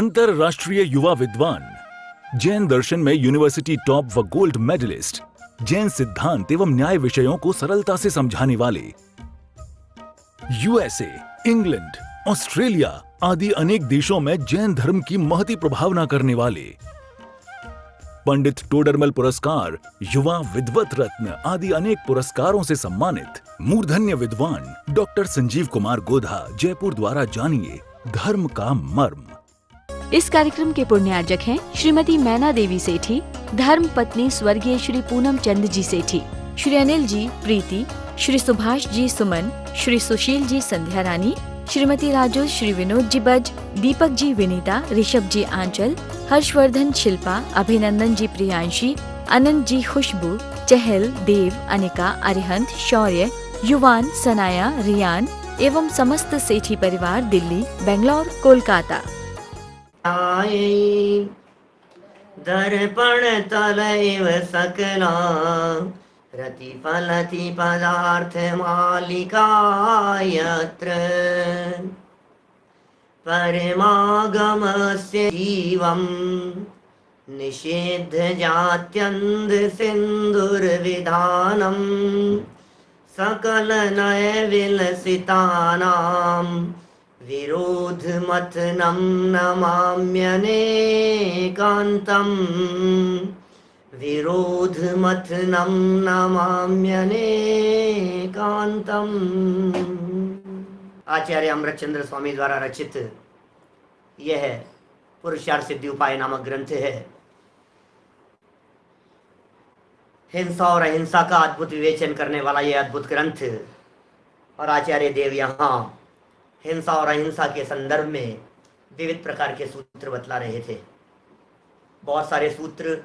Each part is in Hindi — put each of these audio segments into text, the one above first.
अंतरराष्ट्रीय युवा विद्वान, जैन दर्शन में यूनिवर्सिटी टॉप व गोल्ड मेडलिस्ट, जैन सिद्धांत एवं न्याय विषयों को सरलता से समझाने वाले, यूएसए, इंग्लैंड, ऑस्ट्रेलिया आदि अनेक देशों में जैन धर्म की महती प्रभावना करने वाले, पंडित टोडरमल पुरस्कार, युवा विद्वत रत्न आदि अनेक पुरस्कारों से सम्मानित मूर्धन्य विद्वान डॉक्टर संजीव कुमार गोधा जयपुर द्वारा जानिए धर्म का मर्म। इस कार्यक्रम के पुण्यार्जक हैं श्रीमती मैना देवी सेठी, धर्म पत्नी स्वर्गीय श्री पूनम चंद जी सेठी, श्री अनिल जी प्रीति, श्री सुभाष जी सुमन, श्री सुशील जी संध्या रानी, श्रीमती राजू, श्री विनोद जी बज, दीपक जी विनीता, ऋषभ जी आंचल, हर्षवर्धन शिल्पा, अभिनंदन जी प्रियांशी, अनंत जी खुशबू, चहल, देव, अनिका, अरिहंत, शौर्य, युवान, सनाया, रियान एवं समस्त सेठी परिवार दिल्ली, बेंगलोर, कोलकाता। दर्पण तलैव सकला रतिफलति पदार्थ मालिका यत्र परमागमस्य जीवं निषेध जात्यन्ध सिन्धुर्विधानं सकल नय विलसितानां विरोध मथनं नमाम्यनेकान्तम् विरोध मथनं नमाम्यनेकान्तम्। आचार्य अमृतचंद्र स्वामी द्वारा रचित यह पुरुषार्थ सिद्धि उपाय नामक ग्रंथ है। हिंसा और अहिंसा का अद्भुत विवेचन करने वाला यह अद्भुत ग्रंथ, और आचार्य देव यहाँ हिंसा और अहिंसा के संदर्भ में विविध प्रकार के सूत्र बतला रहे थे। बहुत सारे सूत्र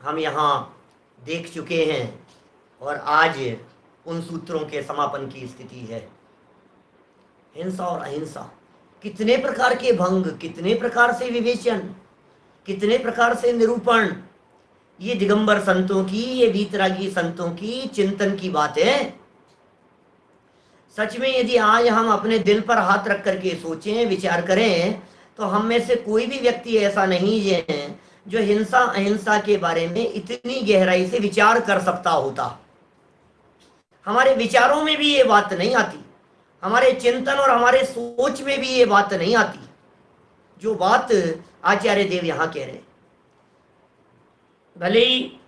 हम यहाँ देख चुके हैं और आज उन सूत्रों के समापन की स्थिति है। हिंसा और अहिंसा, कितने प्रकार के भंग, कितने प्रकार से विवेचन, कितने प्रकार से निरूपण, ये दिगंबर संतों की, ये वीतरागी संतों की चिंतन की बात है। सच में यदि आज हम अपने दिल पर हाथ रख करके सोचें, विचार करें, तो हम में से कोई भी व्यक्ति ऐसा नहीं है जो हिंसा अहिंसा के बारे में इतनी गहराई से विचार कर सकता होता। हमारे विचारों में भी ये बात नहीं आती, हमारे चिंतन और हमारे सोच में भी ये बात नहीं आती जो बात आचार्य देव यहाँ कह रहे। भले ही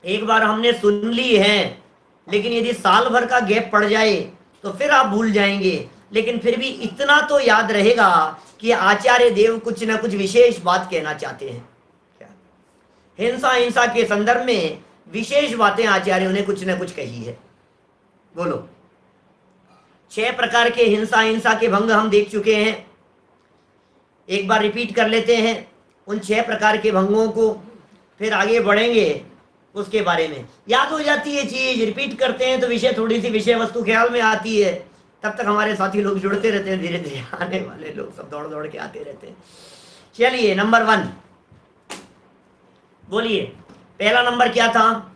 एक बार हमने सुन ली है, लेकिन यदि साल भर का गैप पड़ जाए तो फिर आप भूल जाएंगे, लेकिन फिर भी इतना तो याद रहेगा कि आचार्य देव कुछ न कुछ विशेष बात कहना चाहते हैं। हिंसा अहिंसा के संदर्भ में विशेष बातें आचार्यों ने कुछ न कुछ कही है। बोलो, 6 प्रकार के हिंसा अहिंसा के भंग हम देख चुके हैं। एक बार रिपीट कर लेते हैं उन 6 प्रकार के भंगों को, फिर आगे बढ़ेंगे उसके बारे में। याद हो जाती है चीज, रिपीट करते हैं तो विषय, थोड़ी सी विषय वस्तु ख्याल में आती है, तब तक हमारे साथी लोग जुड़ते रहते हैं। धीरे धीरे आने वाले लोग सब दौड़ दौड़ के आते रहते हैं। चलिए, नंबर 1 बोलिए। पहला नंबर क्या था?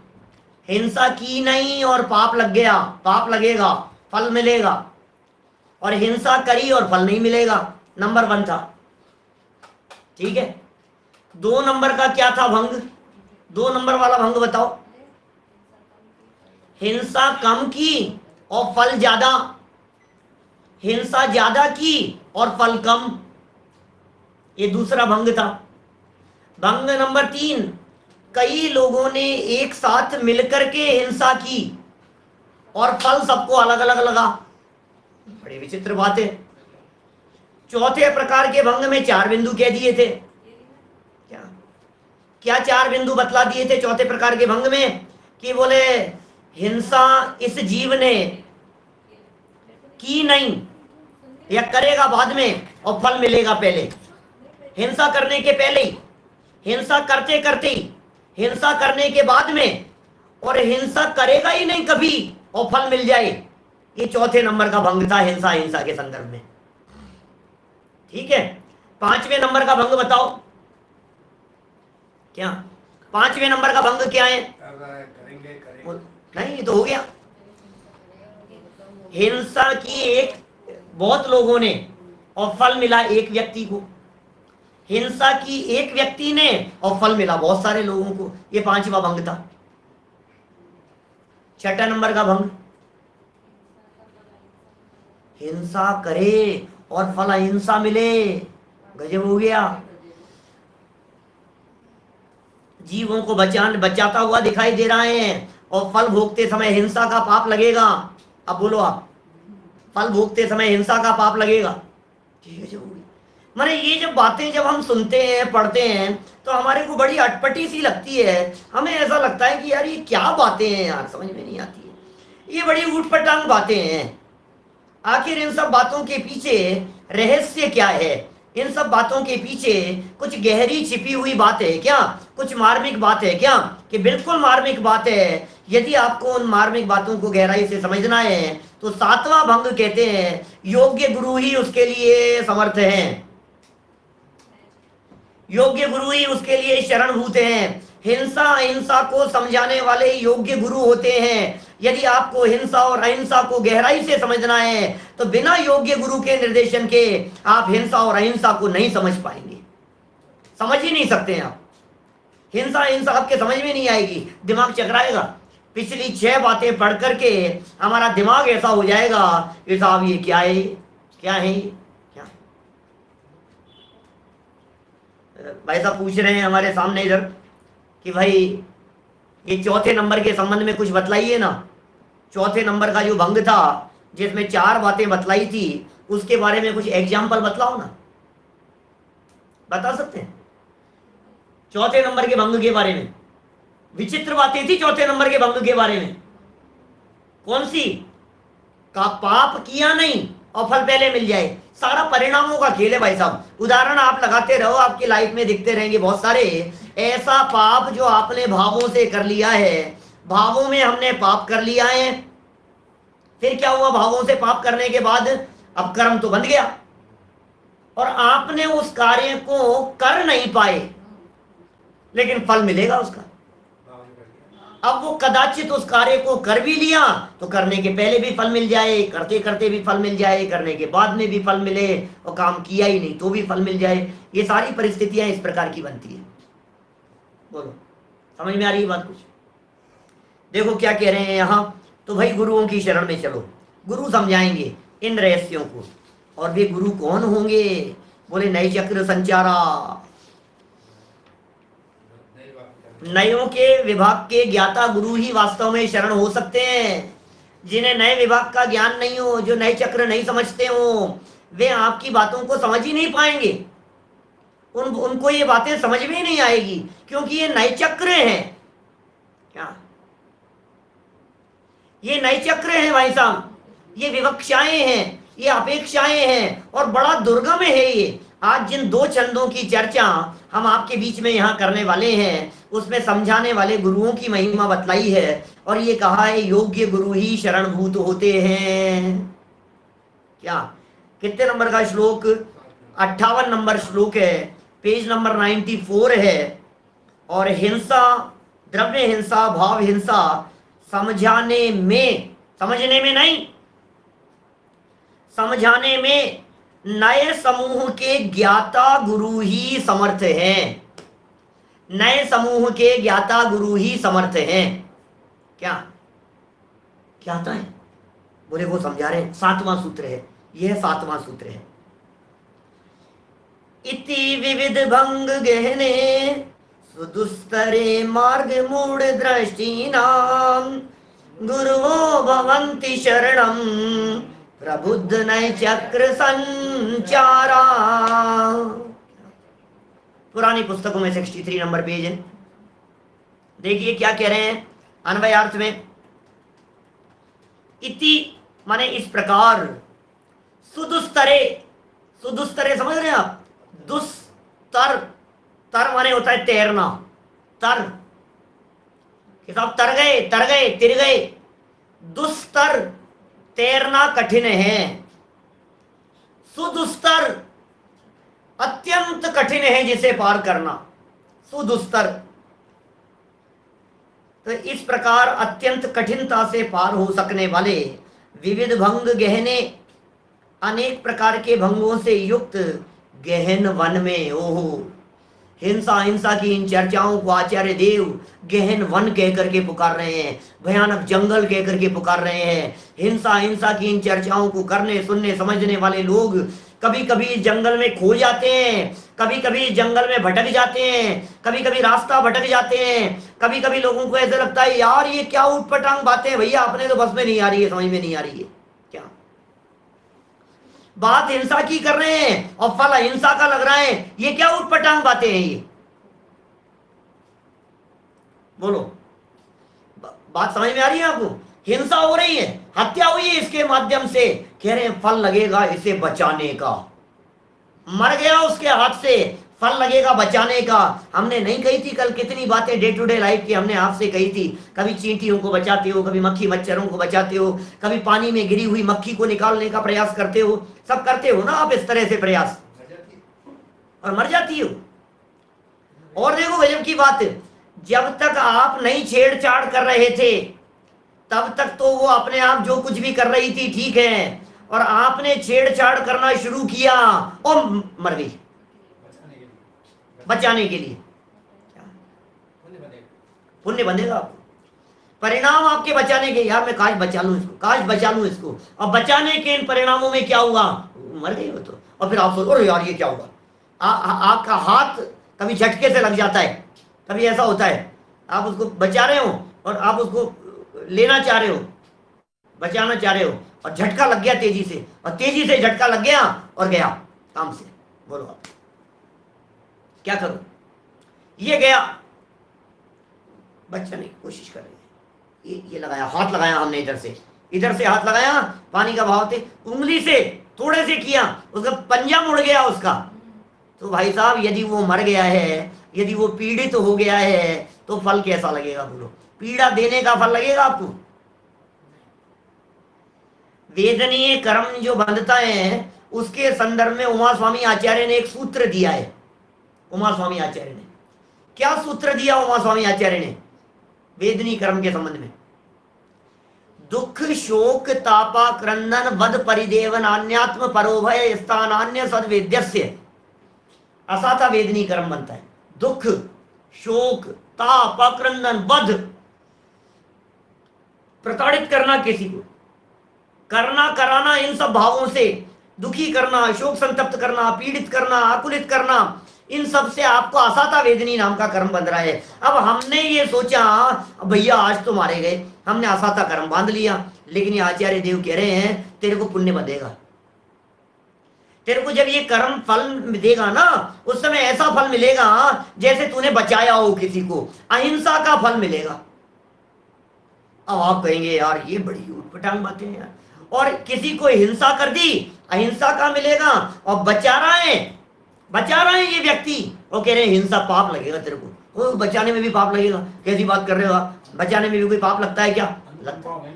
हिंसा की नहीं और पाप लग गया, पाप लगेगा, फल मिलेगा, और हिंसा करी और फल नहीं मिलेगा। नंबर 1 था, ठीक है। 2 नंबर का क्या था भंग? 2 नंबर वाला भंग बताओ। हिंसा कम की और फल ज्यादा, हिंसा ज्यादा की और फल कम, ये दूसरा भंग था। भंग नंबर 3, कई लोगों ने एक साथ मिलकर के हिंसा की और फल सबको अलग अलग लगा। बड़ी विचित्र बात है। चौथे प्रकार के भंग में 4 बिंदु कह दिए थे। क्या 4 बिंदु बतला दिए थे चौथे प्रकार के भंग में? कि बोले हिंसा इस जीव ने की नहीं, या करेगा बाद में और फल मिलेगा पहले। हिंसा करने के पहले ही, हिंसा करते करते ही, हिंसा करने के बाद में, और हिंसा करेगा ही नहीं कभी और फल मिल जाए। ये चौथे नंबर का भंग था हिंसा अहिंसा के संदर्भ में, ठीक है। 5वें नंबर का भंग बताओ। क्या 5वें नंबर का भंग क्या है? करेंगे। नहीं, ये तो हो गया। हिंसा की एक बहुत लोगों ने और फल मिला एक व्यक्ति को। हिंसा की एक व्यक्ति ने और फल मिला बहुत सारे लोगों को। ये 5वां भंग था। 6ठा नंबर का भंग, हिंसा करे और फल अहिंसा मिले। गजब हो गया। जीवों को बचाता हुआ दिखाई दे रहा है और फल भोगते समय हिंसा का पाप लगेगा। अब बोलो आप, फल भोगते समय हिंसा का पाप लगेगा। माने ये जब बातें जब हम सुनते हैं पढ़ते हैं तो हमारे को बड़ी अटपटी सी लगती है। हमें ऐसा लगता है कि यार ये क्या बातें हैं यार, समझ में नहीं आती है। ये बड़ी ऊटपटांग बातें हैं। आखिर इन सब बातों के पीछे रहस्य क्या है? इन सब बातों के पीछे कुछ गहरी छिपी हुई बात है क्या? कुछ मार्मिक बात है क्या? कि बिल्कुल मार्मिक बात है। यदि आपको उन मार्मिक बातों को गहराई से समझना है तो 7वां भंग कहते हैं योग्य गुरु ही उसके लिए समर्थ हैं। योग्य गुरु ही उसके लिए शरणभूत हैं। हिंसा अहिंसा को समझाने वाले योग्य गुरु होते हैं। यदि आपको हिंसा और अहिंसा को गहराई से समझना है तो बिना योग्य गुरु के निर्देशन के आप हिंसा और अहिंसा को नहीं समझ पाएंगे। समझ ही नहीं सकते हैं आप। हिंसा अहिंसा आपके समझ में नहीं आएगी, दिमाग चकराएगा। पिछली 6 बातें पढ़ करके हमारा दिमाग ऐसा हो जाएगा कि साहब ये क्या है, क्या है ये? भाई साहब पूछ रहे हैं हमारे सामने इधर कि भाई ये 4थे नंबर के संबंध में कुछ बतलाइए ना। 4थे नंबर का जो भंग था जिसमें 4 बातें बतलाई थी उसके बारे में कुछ एग्जाम्पल बतलाओ ना। बता सकते हैं 4थे नंबर के भंग के बारे में? विचित्र बातें थी 4थे नंबर के भंग के बारे में। कौन सी? का पाप किया नहीं और फल पहले मिल जाए। सारा परिणामों का खेल है भाई साहब। उदाहरण आप लगाते रहो, आपकी लाइफ में दिखते रहेंगे बहुत सारे। ऐसा पाप जो आपने भावों से कर लिया है, भावों में हमने पाप कर लिया है, फिर क्या हुआ? भावों से पाप करने के बाद अब कर्म तो बंध गया और आपने उस कार्य को कर नहीं पाए, लेकिन फल मिलेगा उसका। अब वो कदाचित उस कार्य को कर भी लिया तो करने के पहले भी फल मिल जाए, करते करते भी फल मिल जाए, करने के बाद में भी फल मिले, और काम किया ही नहीं तो भी फल मिल जाए। ये सारी परिस्थितियां इस प्रकार की बनती है। बोलो समझ में आ रही है बात? कुछ देखो क्या कह रहे हैं यहां। तो भाई गुरुओं की शरण में चलो, गुरु समझाएंगे इन रहस्यों को। और वे गुरु कौन होंगे? बोले नए चक्र संचारा। नयों के विभाग के ज्ञाता गुरु ही वास्तव में शरण हो सकते हैं। जिन्हें नए विभाग का ज्ञान नहीं हो, जो नए चक्र नहीं समझते हो, वे आपकी बातों को समझ ही नहीं पाएंगे। उनको ये बातें समझ में ही नहीं आएगी, क्योंकि ये नए चक्र हैं। क्या ये नए चक्र हैं भाई साहब? ये विवक्षाएं हैं, ये अपेक्षाएं हैं और बड़ा दुर्गम है ये। आज जिन 2 छंदों की चर्चा हम आपके बीच में यहाँ करने वाले हैं उसमें समझाने वाले गुरुओं की महिमा बतलाई है और ये कहा है योग्य गुरु ही शरणभूत होते हैं। क्या कितने नंबर का श्लोक? 58 नंबर श्लोक है, पेज नंबर 94 है। और हिंसा, द्रव्य हिंसा, भाव हिंसा समझाने में नहीं, समझाने में नए समूह के ज्ञाता गुरु ही समर्थ हैं। नए समूह के ज्ञाता गुरु ही समर्थ हैं। क्या ज्ञाता है? बोले वो समझा रहे हैं, 7वां सूत्र है, यह 7वां सूत्र है। इति विविध भंग गहने सुदुस्तरे मार्ग मूढ़ दृष्टिनाम गुरुवो भवन्ति शरणम प्रबुद्ध नए चक्र संचारा। पुरानी पुस्तकों में 63 नंबर पेज है। देखिए क्या कह रहे हैं अन्वयार्थ में। इति माने इस प्रकार, सुदुस्तरे, सुदुस्तरे समझ रहे हैं आप? दुस्तर, तर माने होता है तैरना, तर कि साहब तर गए, तिर गए। दुस्तर तैरना कठिन है, सुदुस्तर अत्यंत कठिन है जिसे पार करना, सुदुस्तर। तो इस प्रकार अत्यंत कठिनता से पार हो सकने वाले विविध भंग गहने, अनेक प्रकार के भंगों से युक्त गहन वन में, ओहो, हिंसा हिंसा की इन चर्चाओं को आचार्य देव गहन वन कह करके पुकार रहे हैं, भयानक जंगल कह करके पुकार रहे हैं। हिंसा हिंसा की इन चर्चाओं को करने सुनने समझने वाले लोग कभी कभी जंगल में खो जाते हैं, कभी कभी जंगल में भटक जाते हैं, कभी कभी रास्ता भटक जाते हैं, कभी कभी लोगों को ऐसा लगता है यार ये क्या उटपटांग बातें हैं भैया, अपने तो बस में नहीं आ रही है, समझ में नहीं आ रही है। क्या बात हिंसा की कर रहे हैं और फल अहिंसा का लग रहा है, ये क्या उटपटांग बातें हैं ये? बोलो, बात समझ में आ रही है आपको? हिंसा हो रही है, हत्या हुई है, इसके माध्यम से कह रहे हैं फल लगेगा इसे बचाने का। मर गया उसके हाथ से, फल लगेगा बचाने का। हमने नहीं कही थी कल कितनी बातें डे टू डे लाइफ की हमने आपसे कही थी। कभी चींटियों को बचाते हो, कभी मक्खी मच्छरों को बचाते हो, कभी पानी में गिरी हुई मक्खी को निकालने का प्रयास करते हो, सब करते हो ना आप इस तरह से प्रयास, और मर जाती हो। और देखो गजब की बात, जब तक आप नहीं छेड़छाड़ कर रहे थे तब तक तो वो अपने आप जो कुछ भी कर रही थी ठीक है, और आपने छेड़छाड़ करना शुरू किया और मर गई बचाने के लिए। पुण्य बनेगा आपको, परिणाम आपके बचाने के। यार मैं काश बचा लूं इसको, काश बचा लूं इसको, और बचाने के इन परिणामों में क्या हुआ, मर गई वो तो। और फिर आप सोचो अरे यार ये क्या हुआ, आपका हाथ कभी झटके से लग जाता है, कभी ऐसा होता है आप उसको बचा रहे हो और आप उसको लेना चाह रहे हो, बचाना चाह रहे हो, और झटका लग गया तेजी से, और तेजी से झटका लग गया और गया काम से। बोलो आप क्या करो, ये गया, बचाने की कोशिश कर रहे हैं, ये लगाया, हाथ लगाया हमने, इधर से हाथ लगाया, पानी का बहाव थे, उंगली से थोड़े से किया, उसका पंजा मुड़ गया उसका। तो भाई साहब यदि वो मर गया है, यदि वो पीड़ित हो गया है, तो फल कैसा लगेगा? बोलो, पीड़ा देने का फल लगेगा आपको? वेदनीय कर्म जो बंधता है उसके संदर्भ में उमा स्वामी आचार्य ने एक सूत्र दिया है। उमा स्वामी आचार्य ने क्या सूत्र दिया? उमा स्वामी आचार्य ने वेदनीय कर्म के संबंध में, दुख शोक तापा क्रंदन वध परिदेवन अन्यात्म परोभय स्थानान्य सद्वेद्यस्य, ऐसा था वेदनीय कर्म बनता है। दुख शोक ताप क्रंदन वध, प्रताड़ित करना किसी को, करना कराना, इन सब भावों से दुखी करना, शोक संतप्त करना, पीड़ित करना, आकुलित करना, इन सब से आपको असाता वेदनी नाम का कर्म बंध रहा है। अब हमने ये सोचा भैया आज तो मारे गए, हमने असाता कर्म बांध लिया, लेकिन ये आचार्य देव कह रहे हैं तेरे को पुण्य बंधेगा। तेरे को जब ये कर्म फल देगा ना, उस समय ऐसा फल मिलेगा जैसे तूने बचाया हो किसी को, अहिंसा का फल मिलेगा। अब आप कहेंगे यार ये बड़ी उटपटांग बातें हैं यार, और किसी को हिंसा कर दी, अहिंसा का मिलेगा, और बचा रहा है ये व्यक्ति, वो कह रहे हैं हिंसा पाप लगेगा तेरे को। वो बचाने में भी पाप लगेगा, कैसी बात कर रहे हो आप? बचाने में भी कोई पाप लगता है क्या? लगता है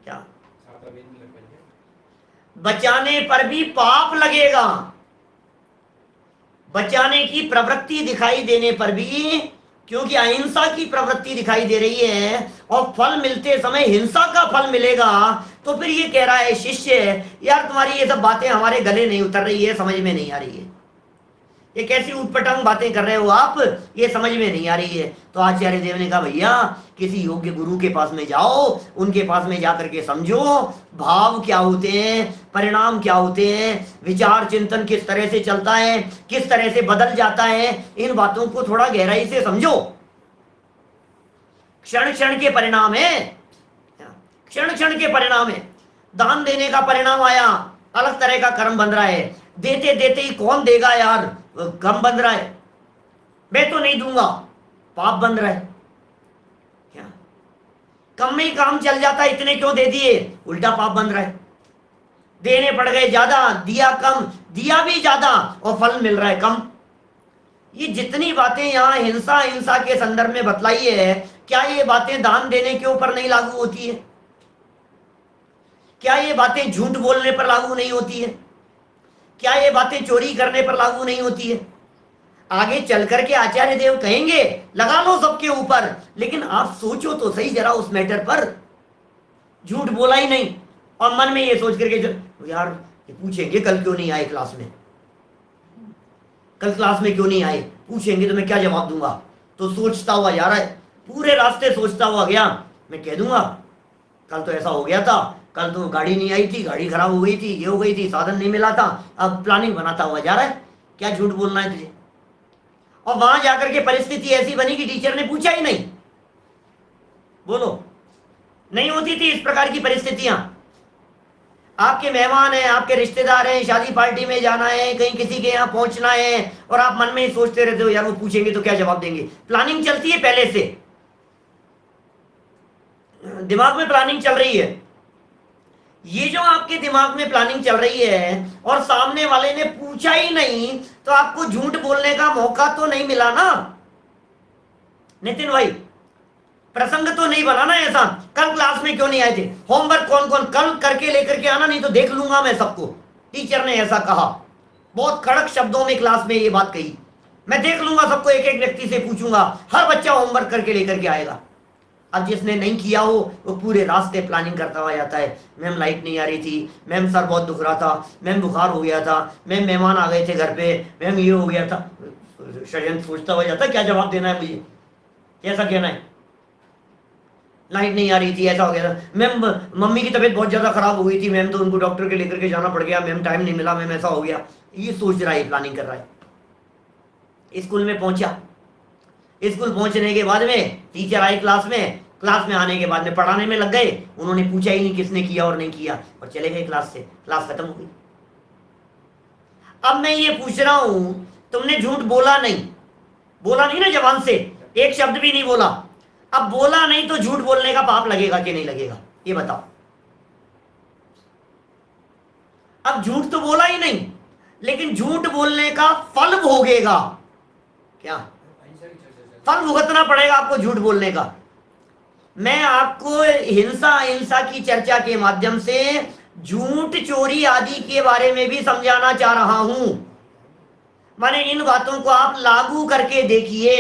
क्या? बचाने पर भी पाप लगेगा, बचाने की प्रवृत्ति दिखाई देने पर भी, क्योंकि अहिंसा की प्रवृत्ति दिखाई दे रही है और फल मिलते समय हिंसा का फल मिलेगा। तो फिर ये कह रहा है शिष्य यार तुम्हारी ये सब बातें हमारे गले नहीं उतर रही है, समझ में नहीं आ रही है, ये कैसी उटपटांग बातें कर रहे हो आप, ये समझ में नहीं आ रही है। तो आचार्य देव ने कहा भैया किसी योग्य गुरु के पास में जाओ, उनके पास में जाकर के समझो भाव क्या होते हैं, परिणाम क्या होते हैं, विचार चिंतन किस तरह से चलता है, किस तरह से बदल जाता है, इन बातों को थोड़ा गहराई से समझो। क्षण क्षण के परिणाम है, क्षण क्षण के परिणाम है। दान देने का परिणाम आया, अलग तरह का कर्म बन रहा है, देते देते ही कौन देगा यार, कम बन रहा है, मैं तो नहीं दूंगा, पाप बन रहा है। क्या कम में ही काम चल जाता है, इतने क्यों दे दिए, उल्टा पाप बन रहा है। देने पड़ गए ज्यादा, दिया कम, दिया भी ज्यादा और फल मिल रहा है कम। ये जितनी बातें यहाँ हिंसा हिंसा के संदर्भ में बतलाई है, क्या ये बातें दान देने के ऊपर नहीं लागू होती है? क्या ये बातें झूठ बोलने पर लागू नहीं होती है? क्या ये बातें चोरी करने पर लागू नहीं होती है? आगे चल करके आचार्य देव कहेंगे लगा लो सबके ऊपर, लेकिन आप सोचो तो सही जरा उस मैटर पर। झूठ बोला ही नहीं और मन में ये सोच करके यार ये पूछेंगे कल क्यों नहीं आए क्लास में, कल क्लास में क्यों नहीं आए, पूछेंगे तो मैं क्या जवाब दूंगा। तो सोचता हुआ जा रहा है, पूरे रास्ते सोचता हुआ गया, मैं कह दूंगा कल तो ऐसा हो गया था, कल तो गाड़ी नहीं आई थी, गाड़ी खराब हो गई थी, ये हो गई थी, साधन नहीं मिला था। अब प्लानिंग बनाता हुआ जा रहा है, क्या झूठ बोलना है तुझे। और वहां जाकर के परिस्थिति ऐसी बनी कि टीचर ने पूछा ही नहीं। बोलो, नहीं होती थी इस प्रकार की परिस्थितियां। आपके मेहमान हैं, आपके रिश्तेदार हैं, शादी पार्टी में जाना है, कहीं किसी के यहाँ पहुंचना है, और आप मन में ही सोचते रहते हो यार वो पूछेंगे तो क्या जवाब देंगे। प्लानिंग चलती है पहले से, दिमाग में प्लानिंग चल रही है। ये जो आपके दिमाग में प्लानिंग चल रही है और सामने वाले ने पूछा ही नहीं, तो आपको झूठ बोलने का मौका तो नहीं मिला ना नितिन भाई। प्रसंग तो नहीं बना ना ऐसा, कल क्लास में क्यों नहीं आए थे, होमवर्क कौन कौन कल करके लेकर के आना, नहीं तो देख लूंगा मैं सबको। टीचर ने ऐसा कहा, बहुत कड़क शब्दों में क्लास में ये बात कही, मैं देख लूंगा सबको, एक एक व्यक्ति से पूछूंगा, हर बच्चा होमवर्क करके लेकर के आएगा। अब जिसने नहीं किया हो वो पूरे रास्ते प्लानिंग करता हुआ जाता है, मैम लाइट नहीं आ रही थी, मैम सर बहुत दुख रहा था, मैम बुखार हो गया था, मैम मेहमान आ गए थे घर पे, मैम ये हो गया था। षड्यंत्र सोचता हुआ जाता है क्या जवाब देना है मुझे, कैसा कहना है। लाइट नहीं आ रही थी, ऐसा हो गया था, मैम मम्मी की तबीयत बहुत ज्यादा खराब हो गई थी मैम, तो उनको डॉक्टर के लेकर के जाना पड़ गया मैम, टाइम नहीं मिला मैम, ऐसा हो गया। ये सोच रहा है, प्लानिंग कर रहा है। स्कूल में पहुंचा, स्कूल पहुंचने के बाद में टीचर आई क्लास में आने के बाद में पढ़ाने में लग गए, उन्होंने पूछा ही नहीं किसने किया और नहीं किया, और चले गए क्लास से, क्लास खत्म हो गई। अब मैं ये पूछ रहा हूं, तुमने झूठ बोला नहीं ना जबान से, एक शब्द भी नहीं बोला। अब बोला नहीं तो झूठ बोलने का पाप लगेगा कि नहीं लगेगा, ये बताओ। अब झूठ तो बोला ही नहीं, लेकिन झूठ बोलने का फल भोगेगा, क्या फल भुगतना पड़ेगा आपको झूठ बोलने का। मैं आपको हिंसा की चर्चा के माध्यम से झूठ चोरी आदि के बारे में भी समझाना चाह रहा हूं। माने इन बातों को आप लागू करके देखिए,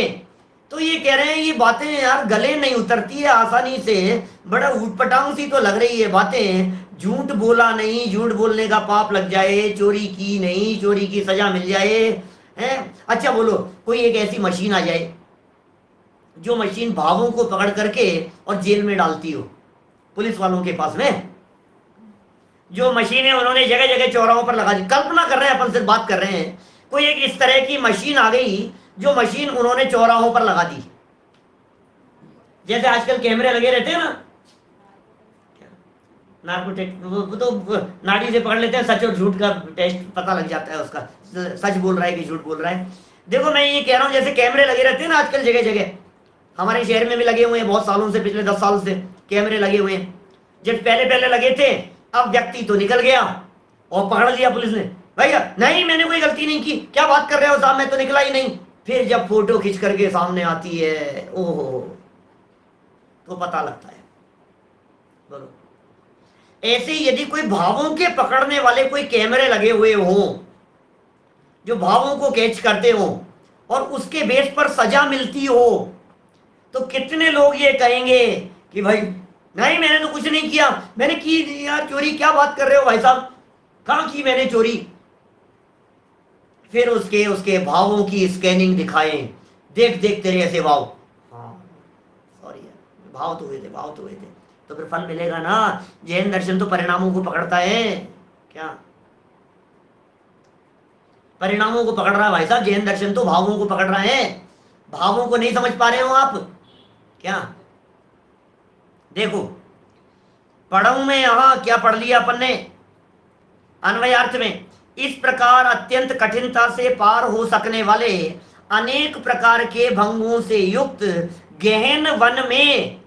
तो ये कह रहे हैं ये बातें यार गले नहीं उतरती है आसानी से, बड़ा उटपटांग सी तो लग रही है बातें। झूठ बोला नहीं, झूठ बोलने का पाप लग जाए, चोरी की नहीं, चोरी की सजा मिल जाए, हैं? अच्छा बोलो, कोई एक ऐसी मशीन आ जाए जो मशीन भावों को पकड़ करके और जेल में डालती हो, पुलिस वालों के पास में जो मशीनें उन्होंने जगह जगह चौराहों पर लगा दी। कल्पना कर रहे हैं, अपन सिर्फ बात कर रहे हैं, कोई एक इस तरह की मशीन आ गई जो मशीन उन्होंने चौराहों पर लगा दी। जैसे आजकल कैमरे लगे रहते हैं ना, वो तो नाड़ी से पकड़ लेते हैं, सच और झूठ का टेस्ट पता लग जाता है उसका, सच बोल रहा है कि झूठ बोल रहा है। देखो मैं ये कह रहा हूं, जैसे कैमरे लगे रहते हैं ना आजकल जगह जगह, हमारे शहर में भी लगे हुए हैं बहुत सालों से, पिछले 10 साल से कैमरे लगे हुए हैं। जब पहले लगे थे, अब व्यक्ति तो निकल गया और पकड़ लिया पुलिस ने, भैया नहीं मैंने कोई गलती नहीं की, क्या बात कर रहे हो साहब, मैं तो निकला ही नहीं। फिर जब फोटो खींच करके सामने आती है, ओहो, तो पता लगता है। बोलो, ऐसे ही यदि कोई भावों के पकड़ने वाले कोई कैमरे लगे हुए हों जो भावों को कैच करते हो और उसके बेस पर सजा मिलती हो, तो कितने लोग ये कहेंगे कि भाई नहीं मैंने तो कुछ नहीं किया, मैंने की यार चोरी, क्या बात कर रहे हो भाई साहब, कहां की मैंने चोरी। फिर उसके भावों की स्कैनिंग दिखाएं, देख तेरे ऐसे भाव, हाँ सॉरी भाव तो हुए थे, तो फिर फल मिलेगा ना। जैन दर्शन तो परिणामों को पकड़ता है, क्या परिणामों को पकड़ रहा है भाई साहब, जैन दर्शन तो भावों को पकड़ रहा है। भावों को नहीं समझ पा रहे हो आप क्या। देखो पढ़ूं में यहां क्या पढ़ लिया अपन ने अन्वयार्थ में, इस प्रकार अत्यंत कठिनता से पार हो सकने वाले अनेक प्रकार के भंगों से युक्त गहन वन में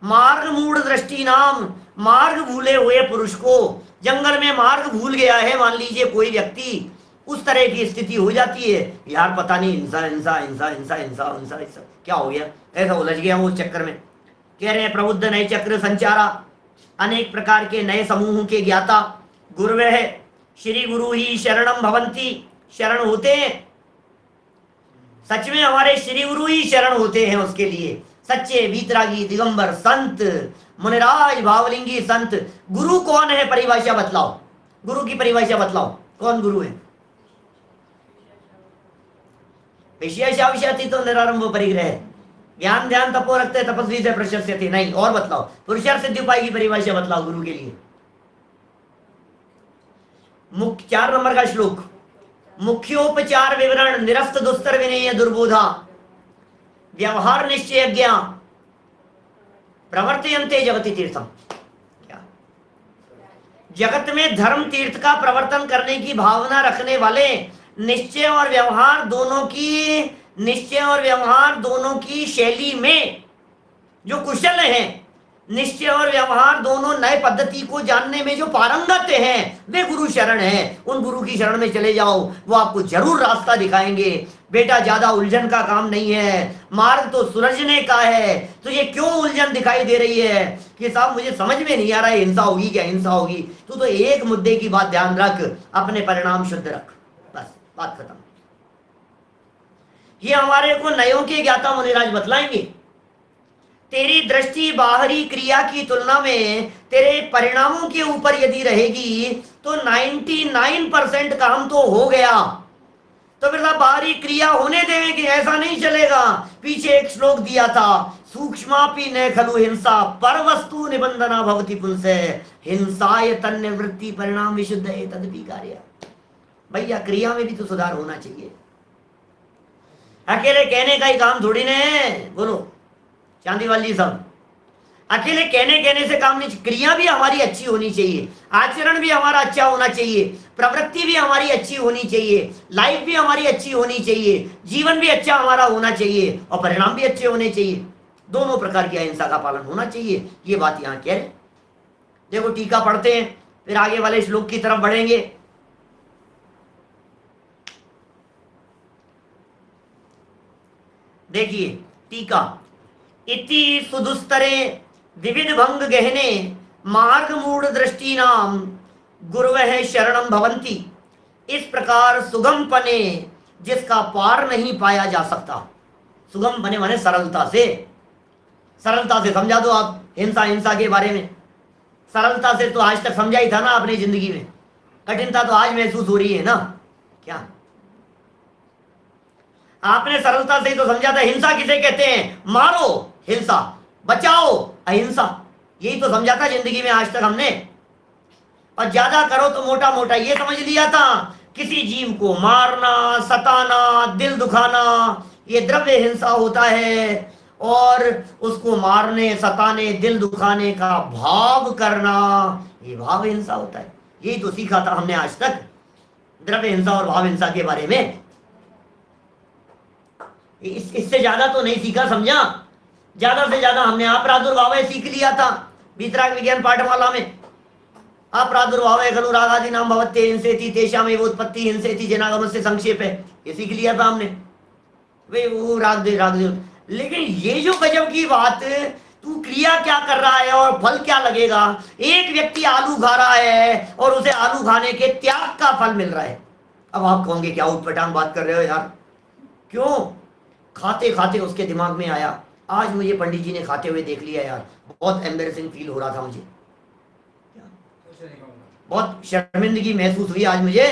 मार्ग मूढ़ दृष्टि नाम, मार्ग भूले हुए पुरुष को, जंगल में मार्ग भूल गया है मान लीजिए कोई व्यक्ति, उस तरह की स्थिति हो जाती है, यार पता नहीं हिंसा क्या हो गया, ऐसा उलझ गया वो चक्कर में। कह रहे हैं प्रबुद्ध नए चक्र संचारा, अनेक प्रकार के नए समूह के ज्ञाता गुरुवे है, श्री गुरु ही शरणम भवंती, शरण होते हैं, सच में हमारे श्री गुरु ही शरण होते हैं उसके लिए, सच्चे वीतरागी दिगंबर संत मुनिराज भावलिंगी संत। गुरु कौन है परिभाषा बतलाओ, गुरु की परिभाषा बतलाओ, कौन गुरु है। विषयाशाविषयाति तो निरारंभ परिग्रह, ज्ञान ध्यान तपो रखते तपस्वी से प्रशस्यति। नहीं, और बतलाओ, पुरुषार्थ सिद्धि उपाय की परिभाषा बतलाओ गुरु के लिए। मुख्य 4 नंबर का श्लोक, मुख्योपचार विवरण निरस्त दुस्तर विनेय दुर्बोधा व्यवहार निश्चय ज्ञा प्रवर्तयन्ते जगति तीर्थम। क्या जगत में धर्म तीर्थ का प्रवर्तन करने की भावना रखने वाले निश्चय और व्यवहार दोनों की शैली में जो कुशल हैं, निश्चय और व्यवहार दोनों नए पद्धति को जानने में जो पारंगत हैं, वे गुरु शरण हैं। उन गुरु की शरण में चले जाओ, वो आपको जरूर रास्ता दिखाएंगे। बेटा ज्यादा उलझन का काम नहीं है, मार्ग तो सुलझने का है। तुझे क्यों उलझन दिखाई दे रही है कि साहब मुझे समझ में नहीं आ रहा है, हिंसा होगी क्या, हिंसा होगी? तू तो एक मुद्दे की बात ध्यान रख, अपने परिणाम शुद्ध रख, बस बात खत्म। ये हमारे को नयों के ज्ञाता मुनिराज बतलाएंगे। तेरी दृष्टि बाहरी क्रिया की तुलना में तेरे परिणामों के ऊपर यदि रहेगी तो 99% काम तो हो गया। तो फिर बाहरी क्रिया होने देंगे, ऐसा नहीं चलेगा। पीछे एक श्लोक दिया था, सूक्ष्मापि न खलु हिंसा पर वस्तु निबंधना भवति पुंसे हिंसाय तन्निवृत्ति परिणाम विशुद्ध है तदपि कार्य। भैया क्रिया में भी तो सुधार होना चाहिए। अकेले कहने का ही काम थोड़ी ना है। बोलो चांदी वाली सब, अकेले कहने से काम नहीं। क्रिया भी हमारी अच्छी होनी चाहिए, आचरण भी हमारा अच्छा होना चाहिए, प्रवृत्ति भी हमारी अच्छी होनी चाहिए, लाइफ भी हमारी अच्छी होनी चाहिए, जीवन भी अच्छा हमारा होना चाहिए और परिणाम भी अच्छे होने चाहिए। दोनों प्रकार की अहिंसा का पालन होना चाहिए। ये बात यहाँ कह रहे। देखो टीका पढ़ते हैं, फिर आगे वाले श्लोक की तरफ बढ़ेंगे। देखिए टीका, इति सुदुस्तरे विविध भंग गहने मार्ग मूढ़ दृष्टि नाम गुरुवः शरणम भवंती। इस प्रकार सुगम पने जिसका पार नहीं पाया जा सकता। सुगम पने माने सरलता से, सरलता से समझा दो आप हिंसा के बारे में। सरलता से तो आज तक समझा ही था ना अपनी जिंदगी में, कठिनता तो आज महसूस हो रही है ना। क्या आपने सरलता से ही तो समझा था। हिंसा किसे कहते हैं? मारो हिंसा, बचाओ अहिंसा, यही तो समझा था जिंदगी में आज तक हमने। और ज्यादा करो तो मोटा मोटा ये समझ लिया था, किसी जीव को मारना, सताना, दिल दुखाना, ये द्रव्य हिंसा होता है। और उसको मारने, सताने, दिल दुखाने का भाव करना, ये भाव हिंसा होता है। यही तो सीखा था हमने आज तक द्रव्य हिंसा और भाव हिंसा के बारे में। इससे ज्यादा तो नहीं सीखा, समझा। ज्यादा से ज्यादा हमने अप्रादुर्भाव सीख लिया था वीतराग विज्ञान पाठमाला में। अप्रादुर्भाव खलु रागादि नाम भवत्ते हिंसेति तेषामेव उत्पत्ति हिंसेति जनागमस्य संक्षेप है, ये सीख लिया था हमने। वे वो राग दे। लेकिन ये जो गजब की बात, तू क्रिया क्या कर रहा है और फल क्या लगेगा। एक व्यक्ति आलू खा रहा है और उसे आलू खाने के त्याग का फल मिल रहा है। अब आप कहोगे क्या उटपटांग बात कर रहे हो यार, क्यों? खाते खाते उसके दिमाग में आया, आज मुझे पंडित जी ने खाते हुए देख लिया यार, बहुत एम्बेरसिंग फील हो रहा था मुझे, बहुत शर्मिंदगी महसूस हुई आज मुझे,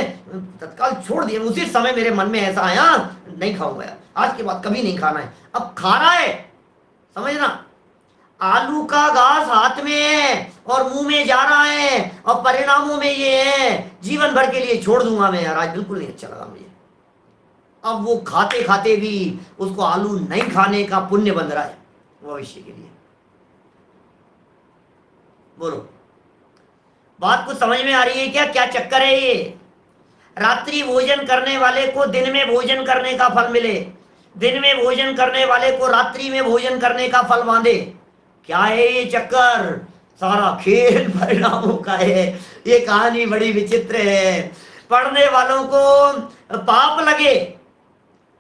तत्काल छोड़ दिया। उसी समय मेरे मन में ऐसा आया, नहीं खाऊंगा यार, आज के बाद कभी नहीं खाना है। अब खा रहा है, समझना, आलू का घास हाथ में है और मुंह में जा रहा है और परिणामों में ये है, जीवन भर के लिए छोड़ दूंगा मैं यार, आज बिल्कुल नहीं अच्छा लगा मुझे। अब वो खाते खाते भी उसको आलू नहीं खाने का पुण्य बन रहा है भविष्य के लिए। बोलो बात कुछ समझ में आ रही है क्या? क्या चक्कर है ये? रात्रि भोजन करने वाले को दिन में भोजन करने का फल मिले, दिन में भोजन करने वाले को रात्रि में भोजन करने का फल बांधे। क्या है ये चक्कर? सारा खेल परिणामों का है। ये कहानी बड़ी विचित्र है। पढ़ने वालों को पाप लगे,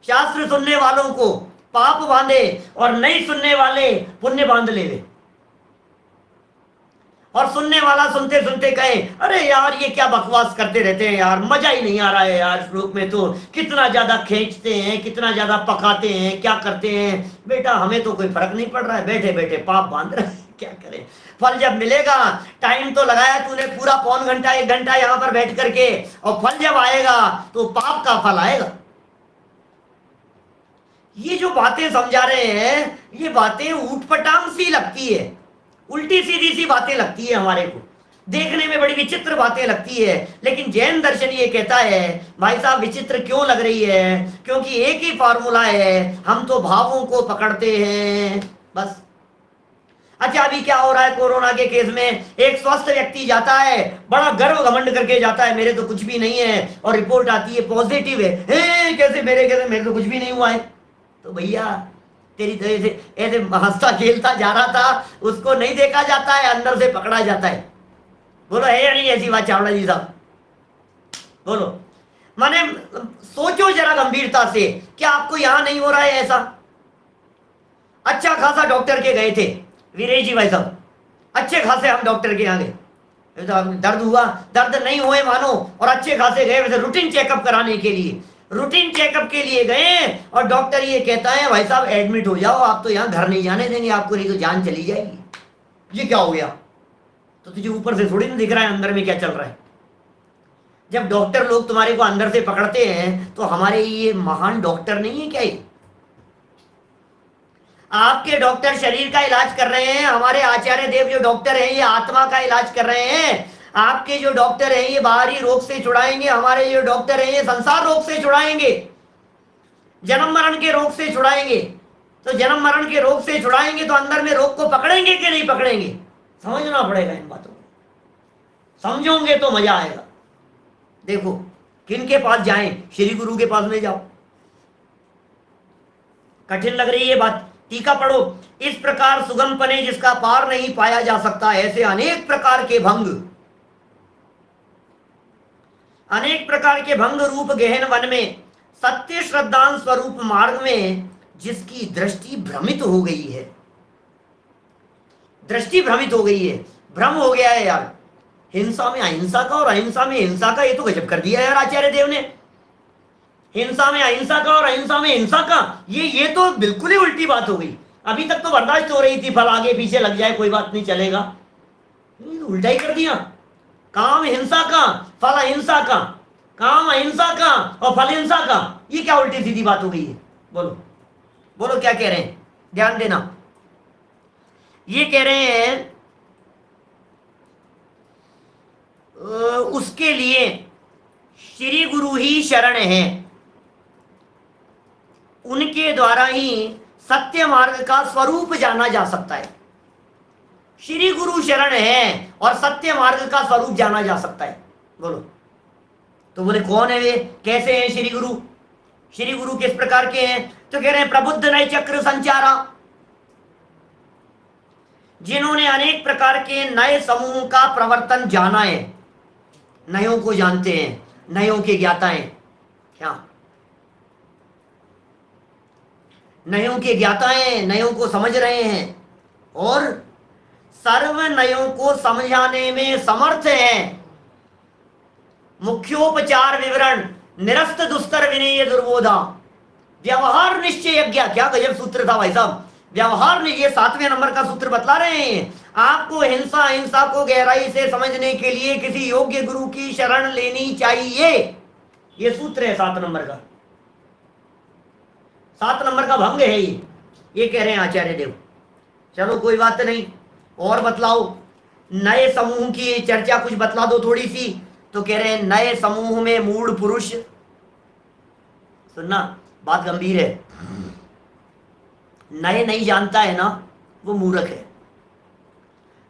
शास्त्र सुनने वालों को पाप बांधे और नहीं सुनने वाले पुण्य बांध ले। और सुनने वाला सुनते सुनते कहे, अरे यार ये क्या बकवास करते रहते हैं यार, मजा ही नहीं आ रहा है यार, श्लोक में तो कितना ज्यादा खींचते हैं, कितना ज्यादा पकाते हैं, क्या करते हैं। बेटा हमें तो कोई फर्क नहीं पड़ रहा है, बैठे बैठे पाप बांध रहे हैं, क्या करें। फल जब मिलेगा, टाइम तो लगाया तूने पूरा पौन घंटा 1 घंटा यहाँ पर बैठ करके, और फल जब आएगा तो पाप का फल आएगा। ये जो बातें समझा रहे हैं, ये बातें ऊटपटांग सी लगती है, उल्टी सीधी सी बातें लगती है हमारे को, देखने में बड़ी विचित्र बातें लगती है। लेकिन जैन दर्शन ये कहता है भाई साहब विचित्र क्यों लग रही है, क्योंकि एक ही फॉर्मूला है, हम तो भावों को पकड़ते हैं बस। अच्छा अभी क्या हो रहा है कोरोना के केस में, एक स्वस्थ व्यक्ति जाता है, बड़ा गर्व घमंड करके जाता है मेरे तो कुछ भी नहीं है, और रिपोर्ट आती है पॉजिटिव है, कैसे मेरे तो कुछ भी नहीं हुआ है। तो भैया तेरी तरह से ऐसे हंसता खेलता जा रहा था, उसको नहीं देखा जाता है, अंदर से पकड़ा जाता है। बोलो है या नहीं ऐसी बात चावड़ा जी साहब, बोलो। माने सोचो जरा गंभीरता से, क्या आपको यहां नहीं हो रहा है ऐसा? अच्छा खासा डॉक्टर के गए थे वीरेश जी भाई साहब, अच्छे खासे हम डॉक्टर के यहाँ गए, दर्द हुआ, दर्द नहीं हुए मानो, और अच्छे खासे गए वैसे रूटीन चेकअप कराने के लिए, रूटीन चेकअप के लिए गए, और डॉक्टर ये कहता है भाई साहब एडमिट हो जाओ, आप तो यहाँ घर नहीं जाने देंगे आपको, नहीं तो जान चली जाएगी। ये क्या हो गया? तो तुझे ऊपर से थोड़ी ना दिख रहा है अंदर में क्या चल रहा है। जब डॉक्टर लोग तुम्हारे को अंदर से पकड़ते हैं तो हमारे ये महान डॉक्टर नहीं है क्या? ये आपके डॉक्टर शरीर का इलाज कर रहे हैं, हमारे आचार्य देव जो डॉक्टर हैं ये आत्मा का इलाज कर रहे हैं। आपके जो डॉक्टर हैं ये बाहरी रोग से छुड़ाएंगे, हमारे जो डॉक्टर हैं ये संसार रोग से छुड़ाएंगे, जन्म मरण के रोग से छुड़ाएंगे। तो जन्म मरण के रोग से छुड़ाएंगे तो अंदर में रोग को पकड़ेंगे कि नहीं पकड़ेंगे? समझना पड़ेगा इन बातों को, समझोगे तो मजा आएगा। देखो किन के पास जाएं, श्री गुरु के पास में जाओ। कठिन लग रही है बात, टीका पढ़ो। इस प्रकार सुगम पने जिसका पार नहीं पाया जा सकता, ऐसे अनेक प्रकार के भंग, अनेक प्रकार के भंग रूप गहन वन में, सत्य श्रद्धान स्वरूप मार्ग में जिसकी दृष्टि भ्रमित हो गई है, दृष्टि भ्रमित हो गई है, भ्रम हो गया है यार। हिंसा में अहिंसा का और अहिंसा में हिंसा का, ये तो गजब कर दिया यार आचार्य देव ने। हिंसा में अहिंसा का और अहिंसा में हिंसा का, ये तो बिल्कुल ही उल्टी बात हो गई। अभी तक तो बर्दाश्त हो रही थी, फल आगे पीछे लग जाए कोई बात नहीं चलेगा, ये तो उल्टा ही कर दिया। काम हिंसा का, फल अहिंसा का, काम अहिंसा का और फल हिंसा का, ये क्या उल्टी सीधी बात हो गई है? बोलो बोलो क्या कह रहे हैं, ध्यान देना। ये कह रहे हैं उसके लिए श्री गुरु ही शरण है, उनके द्वारा ही सत्य मार्ग का स्वरूप जाना जा सकता है। श्री गुरु शरण है और सत्य मार्ग का स्वरूप जाना जा सकता है। बोलो तो बोले कौन है वे, कैसे हैं श्री गुरु? श्री गुरु किस प्रकार के हैं? तो कह रहे हैं प्रबुद्ध नए चक्र संचारा, जिन्होंने अनेक प्रकार के नए समूह का प्रवर्तन जाना है, नयों को जानते हैं, नयों के ज्ञाता हैं। क्या नयों के ज्ञाता हैं, नयों को समझ रहे हैं और सर्व नयों को समझाने में समर्थ हैं। मुख्योपचार विवरण निरस्त दुस्तर विनय दुर्बोधा, व्यवहार निश्चय यज्ञ, क्या गजब सूत्र था भाई साहब। व्यवहार ने ये 7वें नंबर का सूत्र बतला रहे हैं। आपको हिंसा अहिंसा को गहराई से समझने के लिए किसी योग्य गुरु की शरण लेनी चाहिए, ये सूत्र है 7 नंबर का। 7 नंबर का भंग है ये कह रहे हैं आचार्य देव। चलो कोई बात नहीं, और बतलाओ नए समूह की चर्चा कुछ बतला दो थोड़ी सी। तो कह रहे हैं नए समूह में मूढ़ पुरुष, सुनना बात गंभीर है, नए नहीं जानता है ना वो मूर्ख है,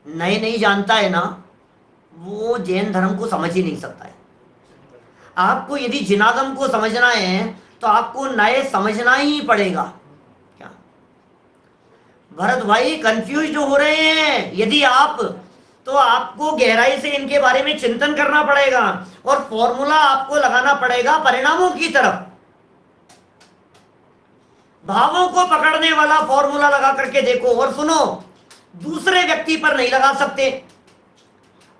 नए नहीं जानता है ना वो जैन धर्म को समझ ही नहीं सकता है। आपको यदि जिनागम को समझना है तो आपको नए समझना ही पड़ेगा। क्या भरत भाई कंफ्यूज हो रहे हैं यदि आप, तो आपको गहराई से इनके बारे में चिंतन करना पड़ेगा और फॉर्मूला आपको लगाना पड़ेगा परिणामों की तरफ। भावों को पकड़ने वाला फॉर्मूला लगा करके देखो और सुनो, दूसरे व्यक्ति पर नहीं लगा सकते।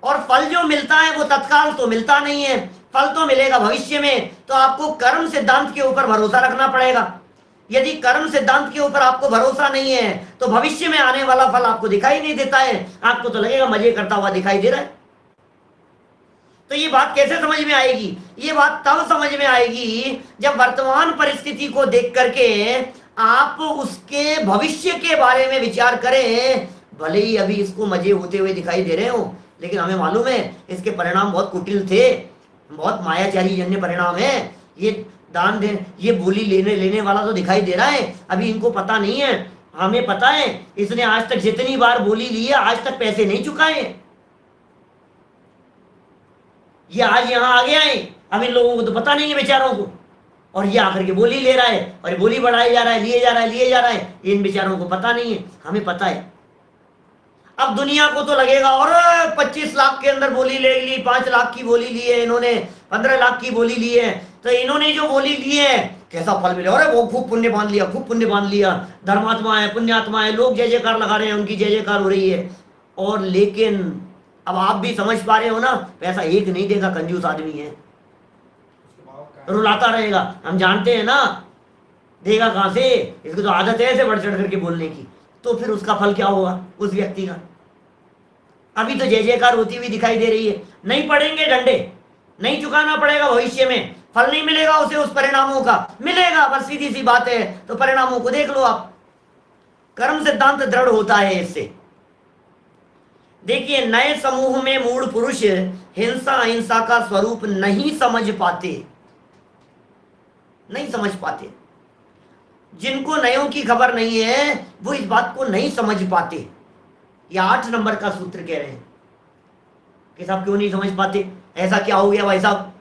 और फल जो मिलता है वो तत्काल तो मिलता नहीं है, फल तो मिलेगा भविष्य में। तो आपको कर्म सिद्धांत के ऊपर भरोसा रखना पड़ेगा। यदि कर्म सिद्धांत के ऊपर आपको भरोसा नहीं है तो भविष्य में आने वाला फल आपको दिखाई नहीं देता है, आपको तो लगेगा मजे करता हुआ दिखाई दे रहा है। तो ये बात कैसे समझ में आएगी? ये बात तब समझ में आएगी जब वर्तमान परिस्थिति को देख करके आप उसके भविष्य के बारे में विचार करें, भले ही अभी इसको मजे होते हुए दिखाई दे रहे हो, लेकिन हमें मालूम है इसके परिणाम बहुत कुटिल थे, बहुत मायाचारी जन्य परिणाम है। ये दान दे, ये बोली लेने लेने वाला तो दिखाई दे रहा है, अभी इनको पता नहीं है, हमें पता है। इसने आज तक जितनी बार बोली ली है, आज तक पैसे नहीं चुकाए। ये आज यहां आ गया है, अब इन लोगों को तो पता नहीं है बेचारों को, और ये आकर के बोली ले रहा है, और ये बोली बढ़ाई जा रहा है, लिए जा रहा है, लिए जा रहा है, इन बेचारों को पता नहीं है, हमें पता है। अब दुनिया को तो लगेगा और 25 लाख के अंदर बोली ले ली, 5 लाख की बोली ली है इन्होंने, 15 लाख की बोली ली है, तो इन्होंने जो बोली ली है कैसा फल मिले, अरे वो खूब पुण्य बांध लिया, खूब पुण्य बांध लिया, धर्मात्मा है, पुण्यात्मा है, लोग जय जयकार लगा रहे हैं, उनकी जय जयकार हो रही है। और लेकिन अब आप भी समझ पा रहे हो ना, पैसा एक नहीं देगा, कंजूस आदमी है, रुलाता रहेगा, हम जानते हैं ना, देगा कहां से, इसको तो आदत है ऐसे बढ़ चढ़ करके बोलने की। तो फिर उसका फल क्या होगा उस व्यक्ति का? अभी तो जय जयकार होती हुई दिखाई दे रही है, नहीं पड़ेंगे डंडे, नहीं चुकाना पड़ेगा, भविष्य में फल नहीं मिलेगा उसे, उस परिणामों का मिलेगा, बस सीधी सी बात है। तो परिणामों को देख लो आप, कर्म सिद्धांत दृढ़ होता है इससे। देखिए, नए समूह में मूढ़ पुरुष हिंसा अहिंसा का स्वरूप नहीं समझ पाते, नहीं समझ पाते। जिनको नयों की खबर नहीं है वो इस बात को नहीं समझ पाते। ये 8 नंबर का सूत्र कह रहे हैं कि साहब क्यों नहीं समझ पाते, ऐसा क्या हो गया भाई साहब,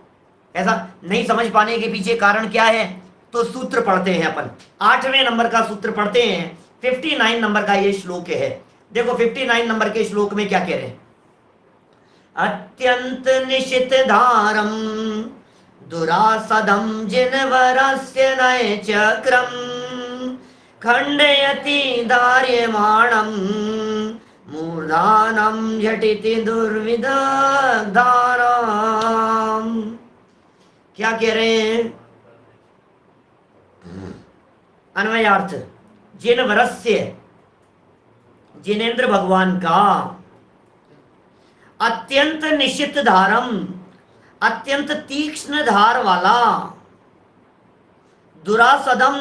ऐसा नहीं समझ पाने के पीछे कारण क्या है? तो सूत्र पढ़ते हैं अपन, 8वें नंबर का सूत्र पढ़ते हैं, 59 नंबर का ये श्लोक है। देखो 59 नंबर के श्लोक में क्या कह रहे हैं? अत्यंत निशित धारम दुरासदम जिनवरस्य नय चक्रम खंडयति धार्यमाणम मूर्धानम झटिति दुर्विदग्धाराम। क्या कह रहे हैं? अन्वयार्थ, जिनवरस्य, जिनेन्द्र भगवान का, अत्यंत निशित धारम, अत्यंत तीक्ष्ण धार वाला, दुरासदम,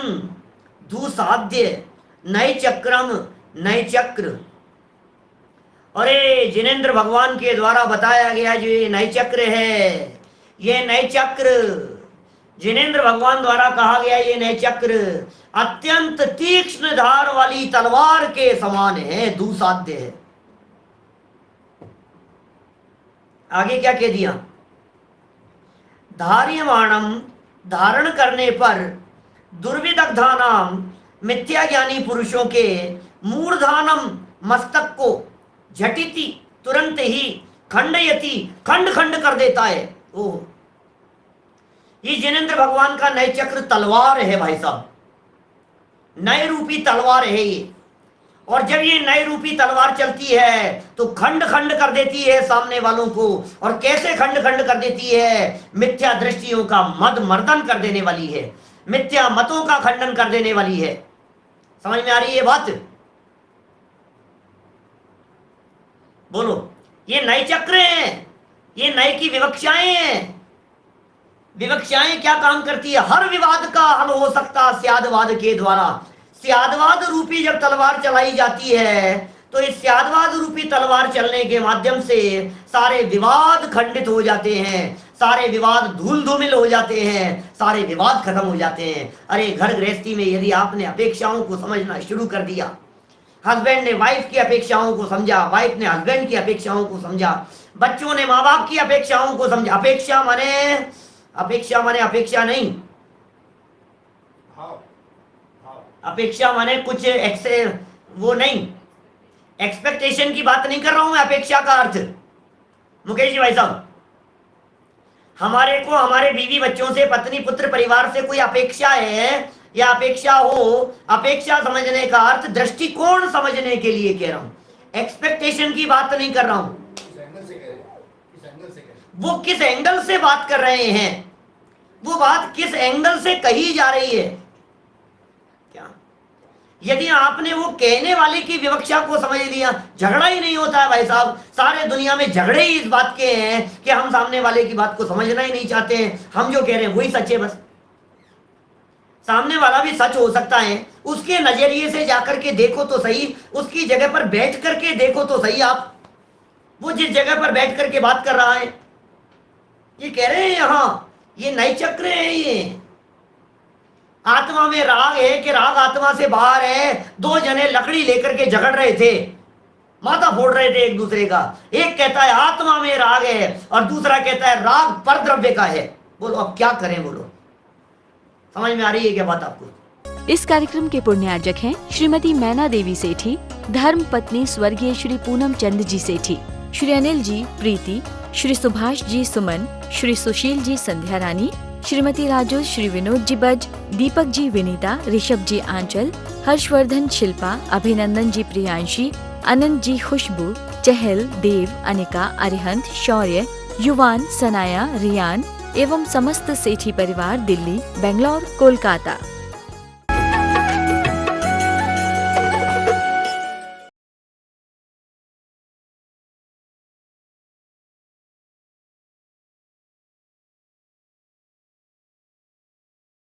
दुसाध्य, नय चक्रम, नय चक्र। अरे जिनेन्द्र भगवान के द्वारा बताया गया जो ये नय चक्र है, ये नय चक्र जिनेन्द्र भगवान द्वारा कहा गया, ये नय चक्र अत्यंत तीक्ष्ण धार वाली तलवार के समान है, दुसाध्य है। आगे क्या कह दिया? धार्यमाणम, धारण करने पर, दुर्विदग्धानाम, मिथ्या ज्ञानी पुरुषों के, मूर्धानम, मस्तक को, झटिति, तुरंत ही, खंडयति, खंड खंड कर देता है। ओह, ये जिनेन्द्र भगवान का नय चक्र तलवार है भाई साहब, नय रूपी तलवार है ये। और जब ये नय रूपी तलवार चलती है तो खंड खंड कर देती है सामने वालों को। और कैसे खंड खंड कर देती है? मिथ्या दृष्टियों का मद मर्दन कर देने वाली है, मिथ्या मतों का खंडन कर देने वाली है। समझ में आ रही है बात? बोलो, ये नए चक्र हैं, ये नए की विवक्षाएं हैं। विवक्षाएं क्या काम करती है? हर विवाद का हल हो सकता स्यादवाद के द्वारा। स्यादवाद रूपी जब तलवार चलाई जाती है तो इस स्यादवाद रूपी तलवार चलने के माध्यम से सारे विवाद खंडित हो जाते हैं, सारे विवाद धूल धूमिल हो जाते हैं, सारे विवाद खत्म हो जाते हैं। अरे घर गृहस्थी में यदि आपने अपेक्षाओं को समझना शुरू कर दिया, हस्बैंड ने वाइफ की अपेक्षाओं को समझा, वाइफ ने हस्बैंड की अपेक्षाओं को समझा, बच्चों ने माँ बाप की अपेक्षाओं को समझा। अपेक्षा माने अपेक्षा नहीं, अपेक्षा माने कुछ वो नहीं, एक्सपेक्टेशन की बात नहीं कर रहा हूं मैं। अपेक्षा का अर्थ, मुकेश जी भाई साहब, हमारे को हमारे बीवी बच्चों से, पत्नी पुत्र परिवार से कोई अपेक्षा है या अपेक्षा हो, अपेक्षा समझने का अर्थ दृष्टिकोण समझने के लिए कह रहा हूं, एक्सपेक्टेशन की बात नहीं कर रहा हूं। वो किस एंगल से बात कर रहे हैं, वो बात किस एंगल से कही जा रही है। क्या यदि आपने वो कहने वाले की विवक्षा को समझ लिया, झगड़ा ही नहीं होता है भाई साहब। सारे दुनिया में झगड़े ही इस बात के हैं कि हम सामने वाले की बात को समझना ही नहीं चाहते हैं, हम जो कह रहे हैं वही सच है बस। सामने वाला भी सच हो सकता है, उसके नजरिए से जाकर के देखो तो सही, उसकी जगह पर बैठ करके देखो तो सही आप, वो जिस जगह पर बैठ करके बात कर रहा है। ये कह रहे हैं यहाँ, ये नए चक्र है, ये आत्मा में राग है कि राग आत्मा से बाहर है। दो जने लकड़ी लेकर के झगड़ रहे थे, माथा फोड़ रहे थे एक दूसरे का। एक कहता है आत्मा में राग है और दूसरा कहता है राग पर द्रव्य का है। बोलो अब क्या करें, बोलो समझ में आ रही है क्या बात आपको? इस कार्यक्रम के पुण्यार्जक हैं श्रीमती मैना देवी सेठी, धर्म पत्नी स्वर्गीय श्री पूनम चंद जी सेठी, श्री अनिल जी प्रीति, श्री सुभाष जी सुमन, श्री सुशील जी संध्या रानी, श्रीमती राजू, श्री विनोद जी बज, दीपक जी विनीता, ऋषभ जी आंचल, हर्षवर्धन शिल्पा, अभिनंदन जी प्रियांशी, अनंत जी खुशबू, चहल, देव, अनिका, अरिहंत, शौर्य, युवान, सनाया, रियान एवं समस्त सेठी परिवार दिल्ली, बेंगलोर, कोलकाता।